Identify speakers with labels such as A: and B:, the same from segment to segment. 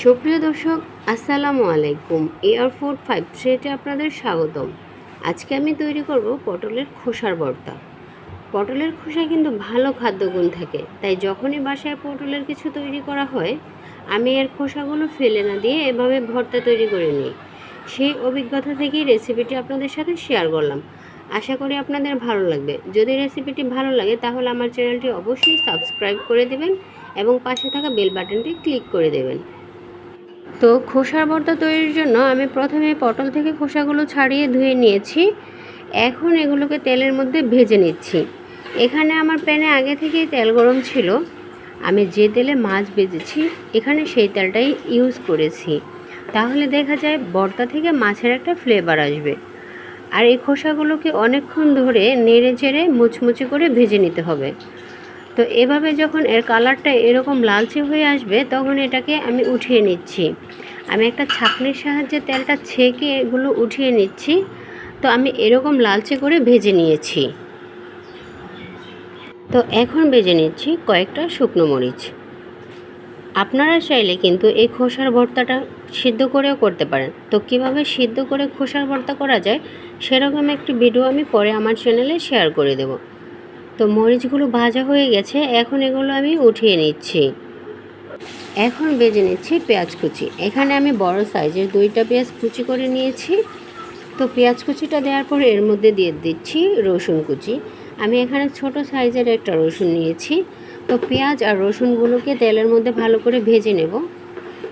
A: সুপ্রিয় দর্শক, আসসালামু আলাইকুম। এয়ার ফুড 5 আপনাদের স্বাগতম। আজকে আমি তৈরি করব পটলের খোসার ভর্তা। পটলের খোসায় কিন্তু ভালো খাদ্যগুণ থাকে, তাই যখনই বাসায় পটলের কিছু তৈরি করা হয় আমি এর খোসাগুলো ফেলে না দিয়ে এভাবে ভর্তা তৈরি করে নিই। সেই অভিজ্ঞতা থেকেই রেসিপিটি আপনাদের সাথে শেয়ার করলাম। আশা করি আপনাদের ভালো লাগবে। যদি রেসিপিটি ভালো লাগে তাহলে আমার চ্যানেলটি অবশ্যই সাবস্ক্রাইব করে দেবেন এবং পাশে থাকা বেল বাটনটি ক্লিক করে দেবেন। তো খোসার ভর্তা তৈরির জন্য আমি প্রথমে পটল থেকে খোসাগুলো ছাড়িয়ে ধুয়ে নিয়েছি। এখন এগুলোকে তেলের মধ্যে ভেজে নিচ্ছি। এখানে আমার প্যানে আগে থেকেই তেল গরম ছিল। আমি যে তেলে মাছ ভেজেছি এখানে সেই তেলটাই ইউজ করেছি। তাহলে দেখা যায় ভর্তা থেকে মাছের একটা ফ্লেভার আসবে। আর এই খোসাগুলোকে অনেকক্ষণ ধরে নেড়ে চেড়ে মুচমুচে করে ভেজে নিতে হবে। তো এভাবে যখন এর কালারটা এরকম লালচে হয়ে আসবে তখন এটাকে আমি উঠিয়ে নিচ্ছি। আমি একটা ছাঁকনির সাহায্যে তেলটা ছেঁকে এগুলো উঠিয়ে নিচ্ছি। তো আমি এরকম লালচে করে ভেজে নিয়েছি। তো এখন ভেজে নিচ্ছি কয়েকটা শুকনো মরিচ। আপনারা চাইলে কিন্তু এই খোসার ভর্তাটা সিদ্ধ করেও করতে পারেন। তো কিভাবে সিদ্ধ করে খোসার ভর্তা করা যায় সেরকম একটি ভিডিও আমি পরে আমার চ্যানেলে শেয়ার করে দেব। তো মরিচগুলো ভাজা হয়ে গেছে, এখন এগুলো আমি উঠিয়ে নিচ্ছি। এখন ভেজে নিচ্ছি পেঁয়াজ কুচি। এখানে আমি বড় সাইজের 2টা পেঁয়াজ কুচি করে নিয়েছি। তো পেঁয়াজ কুচিটা দেওয়ার পর এর মধ্যে দিয়ে দিচ্ছি রসুন কুচি। আমি এখানে ছোট সাইজের একটা রসুন নিয়েছি। তো পেঁয়াজ আর রসুনগুলোকে তেলের মধ্যে ভালো করে ভেজে নেব।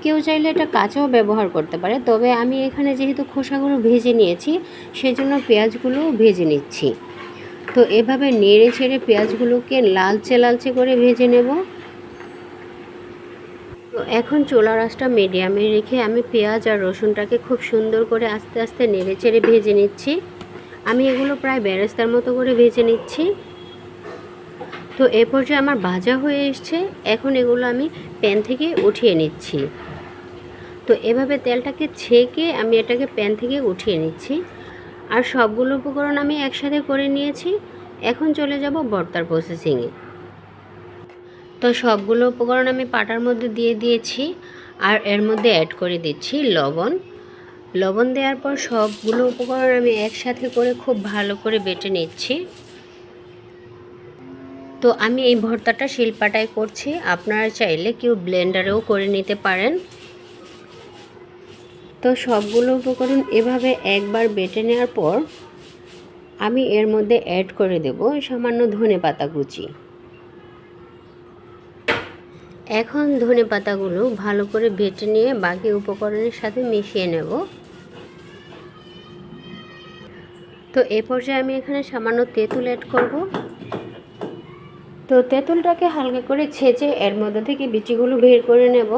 A: কেউ চাইলে এটা কাঁচাও ব্যবহার করতে পারে, তবে আমি এখানে যেহেতু খোসাগুলো ভেজে নিয়েছি সেজন্য পেঁয়াজগুলোও ভেজে নিচ্ছি। তো এভাবে নেড়ে ছেড়ে পেঁয়াজগুলোকে লালচে লালচে করে ভেজে নেব। তো এখন চুলার আঁচটা মিডিয়ামে রেখে আমি পেঁয়াজ আর রসুনটাকে খুব সুন্দর করে আস্তে আস্তে নেড়ে চেড়ে ভেজে নিচ্ছি। আমি এগুলো প্রায় বেরেস্তার মতো করে ভেজে নিচ্ছি। তো এ পর্যায়ে আমার ভাজা হয়ে এসছে। এখন এগুলো আমি প্যান থেকে উঠিয়ে নিচ্ছি। তো এভাবে তেলটাকে ছেঁকে আমি এটাকে প্যান থেকে উঠিয়ে নিচ্ছি। আর সবগুলো উপকরণ আমি একসাথে করে নিয়েছি। এখন চলে যাব ভর্তার প্রসেসিংয়ে। তো সবগুলো উপকরণ আমি পাটার মধ্যে দিয়ে দিয়েছি আর এর মধ্যে অ্যাড করে দিচ্ছি লবণ দেওয়ার পর সবগুলো উপকরণ আমি একসাথে করে খুব ভালো করে বেটে নিচ্ছি। তো আমি এই ভর্তাটা শিলপাটায় করছি, আপনারা চাইলে কেউ ব্লেন্ডারেও করে নিতে পারেন। তো সবগুলো উপকরণ এভাবে একবার বেটে নেওয়ার পর আমি এর মধ্যে অ্যাড করে দেব সামান্য ধনেপাতা কুচি। এখন ধনেপাতাগুলো ভালো করে বেটে নিয়ে বাকি উপকরণের সাথে মিশিয়ে নেব। তো এ পর্যায়ে আমি এখানে সামান্য তেঁতুল অ্যাড করব। তো তেঁতুলটাকে হালকা করে ছেঁচে এর মধ্যে থেকে বিচিগুলো বের করে নেব।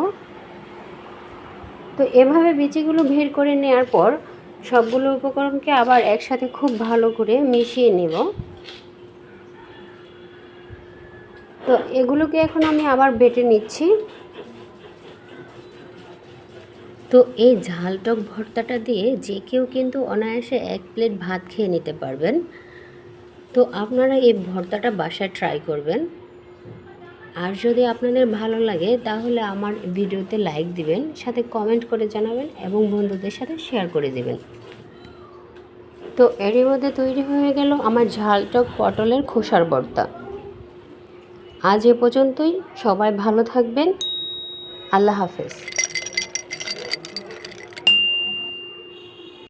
A: তো এভাবে বিচিগুলো বের করে নেওয়ার পর সবগুলো উপকরণকে আবার একসাথে খুব ভালো করে মিশিয়ে নেব। তো এগুলোকে এখন আমি আবার বেটে নিচ্ছি। তো এই ঝাল টক ভর্তাটা দিয়ে যে কেউ কিন্তু অনায়াসে 1 প্লেট ভাত খেয়ে নিতে পারবেন। তো আপনারা এই ভর্তাটা বাসায় ট্রাই করবেন। আর যদি আপনাদের ভালো লাগে তাহলে আমার ভিডিওতে লাইক দিবেন, সাথে কমেন্ট করে জানাবেন এবং বন্ধুদের সাথে শেয়ার করে দেবেন। তো এরই মধ্যে তৈরি হয়ে গেল আমার ঝাল টক পটলের খোসার ভর্তা। আজ এ পর্যন্তই। সবাই ভালো থাকবেন। আল্লাহ হাফেজ।